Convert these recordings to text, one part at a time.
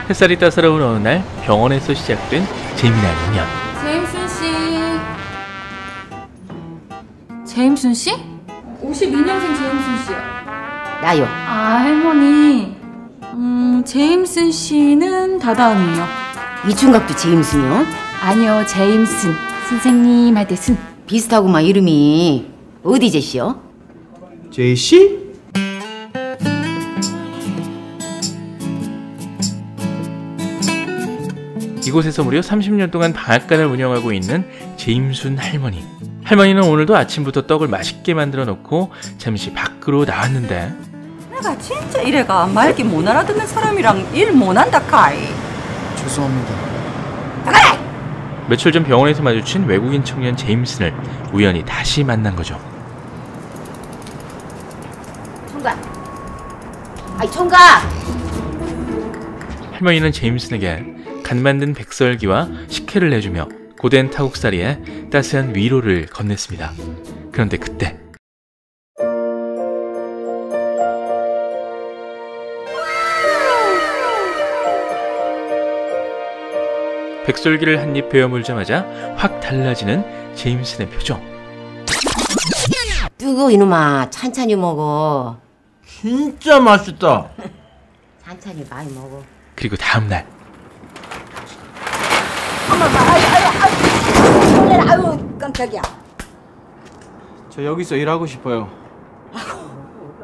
햇살이 따사로운 어느 날 병원에서 시작된 재미난 인연. 제임슨 씨. 제임슨 씨? 52년생 제임슨 씨요. 나요. 아, 할머니. 제임슨 씨는 다다음이에요. 이충각도 제임슨이요? 아니요, 제임슨. 선생님 할 때 순. 비슷하구만 이름이. 어디 제시요? 제이씨? 이곳에서 무려 30년 동안 방앗간을 운영하고 있는 제임순 할머니. 할머니는 오늘도 아침부터 떡을 맛있게 만들어 놓고 잠시 밖으로 나왔는데, 내가 진짜 이래가 말기 못 알아듣는 사람이랑 일 못한다 카이. 죄송합니다. 며칠 전 병원에서 마주친 외국인 청년 제임슨을 우연히 다시 만난 거죠. 총각. 아이 총각. 할머니는 제임슨에게 간 만든 백설기와 식혜를 내주며 고된 타국살이에 따스한 위로를 건넸습니다. 그런데 그때 백설기를 한 입 베어 물자마자 확 달라지는 제임슨의 표정. 뜨거 이놈아 찬찬히 먹어. 진짜 맛있다. 찬찬히 많이 먹어. 그리고 다음날 아유 깜짝이야. 저 여기서 일하고 싶어요.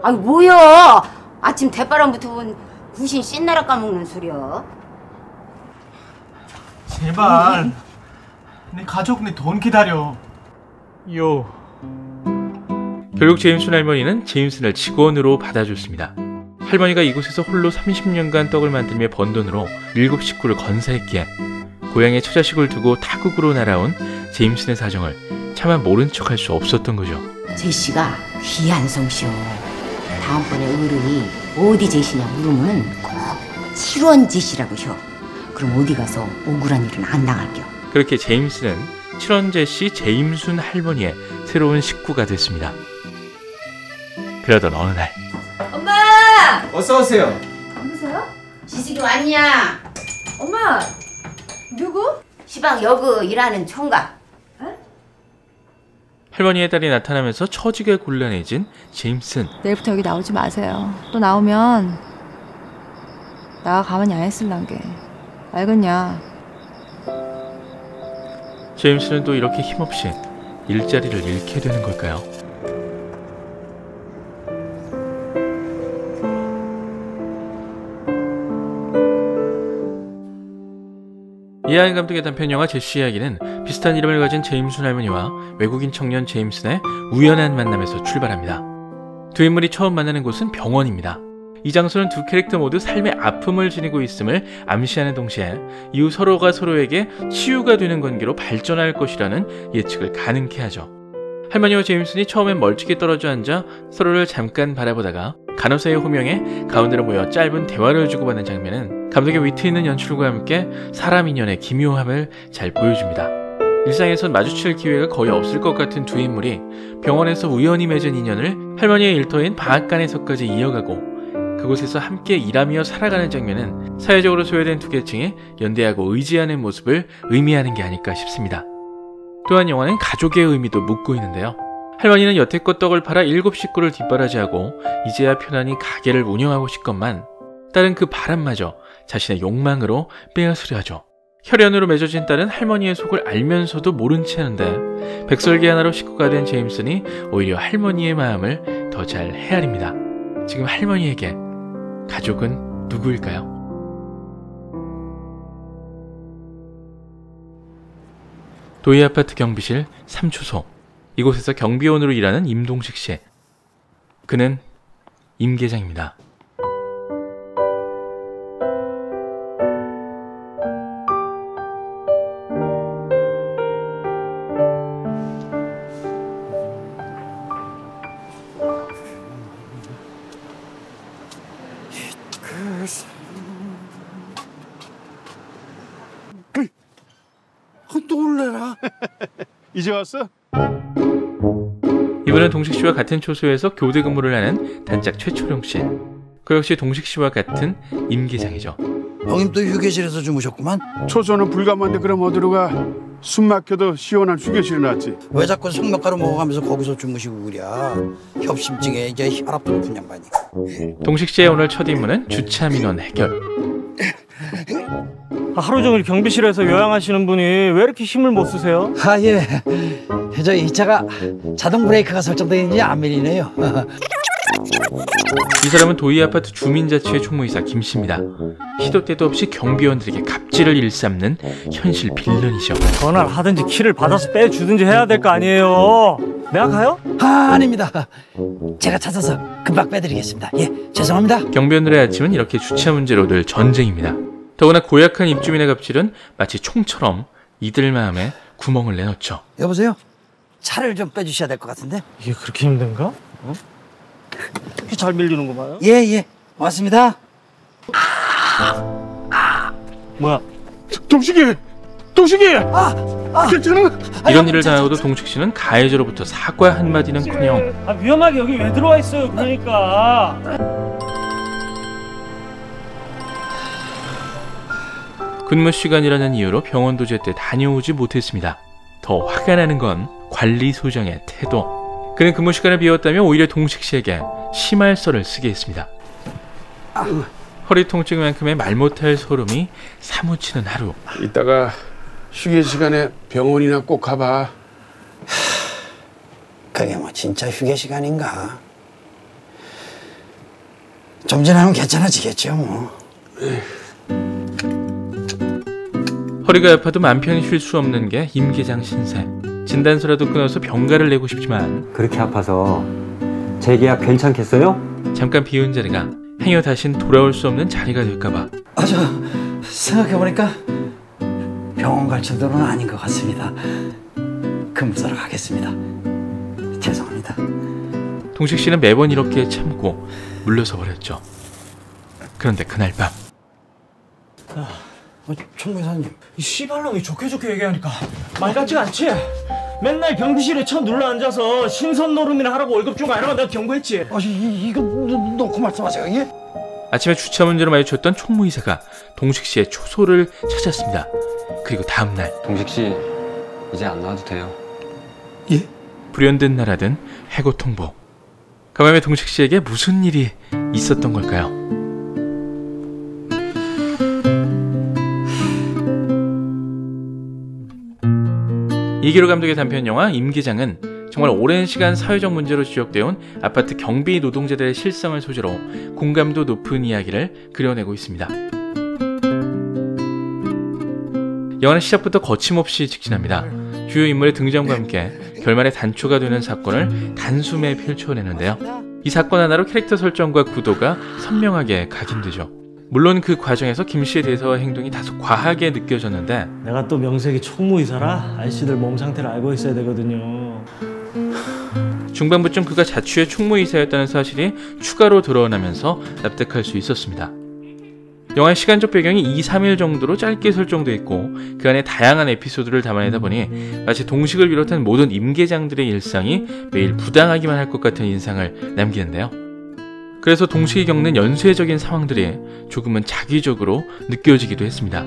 아이 뭐야. 아침 대바람부터 온 구신 씻나라 까먹는 소리야. 제발. 내 가족 내 돈 기다려. 요. 결국 제임슨 할머니는 제임슨을 직원으로 받아줬습니다. 할머니가 이곳에서 홀로 30년간 떡을 만들며 번 돈으로 7 식구를 건사했기에 고향에 처자식을 두고 타국으로 날아온 제임슨의 사정을 차마 모른 척할 수 없었던 거죠. 제시가 귀한 성씨요. 다음번에 어른이 어디 제시냐 물으면 꼭 7원 제시라고 혀. 그럼 어디 가서 억울한 일은 안 당할게요. 그렇게 제임슨은 칠원제씨 제임순 할머니의 새로운 식구가 됐습니다. 그러던 어느 날 엄마! 어서 오세요. 누구세요? 지식이 왔냐? 엄마! 누구? 시방 여그 일하는 총각. 할머니의 딸이 나타나면서 처지게 곤란해진 제임슨. 내일부터 여기 나오지 마세요. 또 나오면 나가 가만히 안 있을란 게. 알겠냐? 제임슨은 또 이렇게 힘없이 일자리를 잃게 되는 걸까요? 이하인 감독의 단편 영화 제시 이야기는 비슷한 이름을 가진 제임슨 할머니와 외국인 청년 제임슨의 우연한 만남에서 출발합니다. 두 인물이 처음 만나는 곳은 병원입니다. 이 장소는 두 캐릭터 모두 삶의 아픔을 지니고 있음을 암시하는 동시에 이후 서로가 서로에게 치유가 되는 관계로 발전할 것이라는 예측을 가능케 하죠. 할머니와 제임슨이 처음엔 멀찍이 떨어져 앉아 서로를 잠깐 바라보다가 간호사의 호명에 가운데로 모여 짧은 대화를 주고받는 장면은 감독의 위트 있는 연출과 함께 사람 인연의 기묘함을 잘 보여줍니다. 일상에선 마주칠 기회가 거의 없을 것 같은 두 인물이 병원에서 우연히 맺은 인연을 할머니의 일터인 방앗간에서까지 이어가고 그곳에서 함께 일하며 살아가는 장면은 사회적으로 소외된 두 계층이 연대하고 의지하는 모습을 의미하는 게 아닐까 싶습니다. 또한 영화는 가족의 의미도 묻고 있는데요. 할머니는 여태껏 떡을 팔아 7 식구를 뒷바라지하고 이제야 편안히 가게를 운영하고 싶건만 딸은 그 바람마저 자신의 욕망으로 빼앗으려 하죠. 혈연으로 맺어진 딸은 할머니의 속을 알면서도 모른 채 하는데 백설기 하나로 식구가 된 제임슨이 오히려 할머니의 마음을 더 잘 헤아립니다. 지금 할머니에게 가족은 누구일까요? 도이아파트 경비실 3초소. 이곳에서 경비원으로 일하는 임동식 씨. 그는 임 계장입니다. 놀래라. 이제 왔어? 이분은 동식 씨와 같은 초소에서 교대 근무를 하는 단짝 최초룡 씨. 그 역시 동식 씨와 같은 임 계장이죠. 형님 또 휴게실에서 주무셨구만. 초소는 불가마인데 그럼 어디로 가? 숨 막혀도 시원한 휴게실이 낫지. 왜 자꾸 성명가루 먹어가면서 거기서 주무시고 그래? 협심증에 이제 혈압도 높은 양반이. 동식 씨의 오늘 첫 임무는 주차 민원 해결. 하루 종일 경비실에서 요양하시는 분이 왜 이렇게 힘을 못 쓰세요? 아 예. 저 이 차가 자동 브레이크가 설정되어 있는지 안 밀리네요. 이 사람은 도이 아파트 주민자치회 총무이사 김 씨입니다. 시도 때도 없이 경비원들에게 갑질을 일삼는 현실 빌런이죠. 전화를 하든지 키를 받아서 빼주든지 해야 될 거 아니에요. 내가 가요? 아닙니다. 제가 찾아서 금방 빼드리겠습니다. 예, 죄송합니다. 경비원들의 아침은 이렇게 주차 문제로 늘 전쟁입니다. 더구나 고약한 입주민의 갑질은 마치 총처럼 이들 마음에 구멍을 내놓죠. 여보세요? 차를 좀 빼주셔야 될 것 같은데. 이게 그렇게 힘든가? 이렇게 잘 밀리는 거 봐요? 예, 고맙습니다. 뭐야? 동식이! 괜찮아? 이런 일을 당하고도 동식 씨는 가해자로부터 사과 한마디는커녕 아, 위험하게 여기 왜 들어와 있어요? 그러니까. 근무 시간이라는 이유로 병원도 제때 다녀오지 못했습니다. 더 화가 나는 건 관리소장의 태도. 그는 근무 시간을 비웠다며 오히려 동식 씨에게 심할서를 쓰게 했습니다. 허리 통증만큼의 말 못할 소름이 사무치는 하루. 이따가 휴게 시간에 병원이나 꼭 가봐. 그게 뭐 진짜 휴게 시간인가? 좀 지나면 괜찮아지겠죠 뭐. 허리가 아파도 맘 편히 쉴 수 없는 게 임 계장 신세. 진단서라도 끊어서 병가를 내고 싶지만 그렇게 아파서 재계약 괜찮겠어요? 잠깐 비운 자리가 행여 다신 돌아올 수 없는 자리가 될까봐. 저 생각해보니까 병원 갈 정도는 아닌 것 같습니다. 근무사로 가겠습니다. 죄송합니다. 동식 씨는 매번 이렇게 참고 물러서 버렸죠. 그런데 그날 밤. 총무사님, 이 씨발놈이 좋게 얘기하니까 말 같지가 않지? 맨날 경비실에 쳐 눌러 앉아서 신선 노름이나 하라고 월급 주고 이러면 내가 경고했지. 이거 놓고 말씀하세요. 예? 아침에 주차 문제로 마주쳤던 총무이사가 동식 씨의 초소를 찾았습니다. 그리고 다음날 동식 씨 이제 안 나와도 돼요. 예? 불현듯 날아든 해고 통보. 그 밤에 동식 씨에게 무슨 일이 있었던 걸까요? 이기로 감독의 단편 영화 임기장은 정말 오랜 시간 사회적 문제로 지적되어 온 아파트 경비 노동자들의 실상을 소재로 공감도 높은 이야기를 그려내고 있습니다. 영화는 시작부터 거침없이 직진합니다. 주요 인물의 등장과 함께 결말에 단초가 되는 사건을 단숨에 펼쳐내는데요. 이 사건 하나로 캐릭터 설정과 구도가 선명하게 각인되죠. 물론 그 과정에서 김 씨에 대해서 행동이 다소 과하게 느껴졌는데 내가 또 명색이 총무이사라 아저씨들 몸 상태를 알고 있어야 되거든요. 중반부쯤 그가 자취의 총무이사였다는 사실이 추가로 드러나면서 납득할 수 있었습니다. 영화의 시간적 배경이 2-3일 정도로 짧게 설정돼 있고 그 안에 다양한 에피소드를 담아내다 보니 마치 동식을 비롯한 모든 임계장들의 일상이 매일 부당하기만 할 것 같은 인상을 남기는데요. 그래서 동식이 겪는 연쇄적인 상황들이 조금은 자기적으로 느껴지기도 했습니다.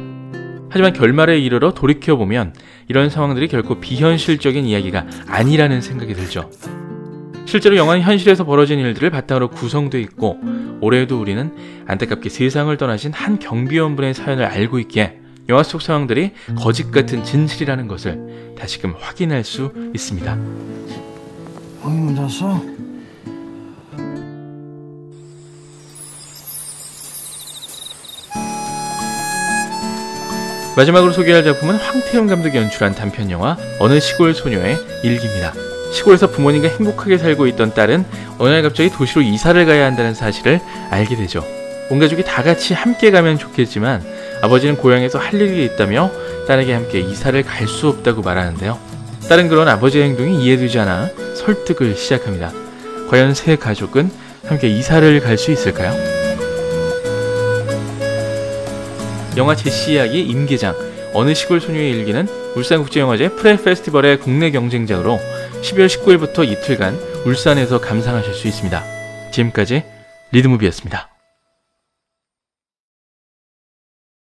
하지만 결말에 이르러 돌이켜보면 이런 상황들이 결코 비현실적인 이야기가 아니라는 생각이 들죠. 실제로 영화는 현실에서 벌어진 일들을 바탕으로 구성되어 있고 올해에도 우리는 안타깝게 세상을 떠나신 한 경비원분의 사연을 알고 있기에 영화 속 상황들이 거짓 같은 진실이라는 것을 다시금 확인할 수 있습니다. 형님 혼자서? 마지막으로 소개할 작품은 황태영 감독이 연출한 단편 영화 어느 시골 소녀의 일기입니다. 시골에서 부모님과 행복하게 살고 있던 딸은 어느 날 갑자기 도시로 이사를 가야 한다는 사실을 알게 되죠. 온 가족이 다 같이 함께 가면 좋겠지만 아버지는 고향에서 할 일이 있다며 딸에게 함께 이사를 갈 수 없다고 말하는데요. 딸은 그런 아버지의 행동이 이해되지 않아 설득을 시작합니다. 과연 세 가족은 함께 이사를 갈 수 있을까요? 영화 제시 이야기 임계장 어느 시골 소녀의 일기는 울산국제영화제 프레 페스티벌의 국내 경쟁작으로 12월 19일부터 이틀간 울산에서 감상하실 수 있습니다. 지금까지 리드무비였습니다.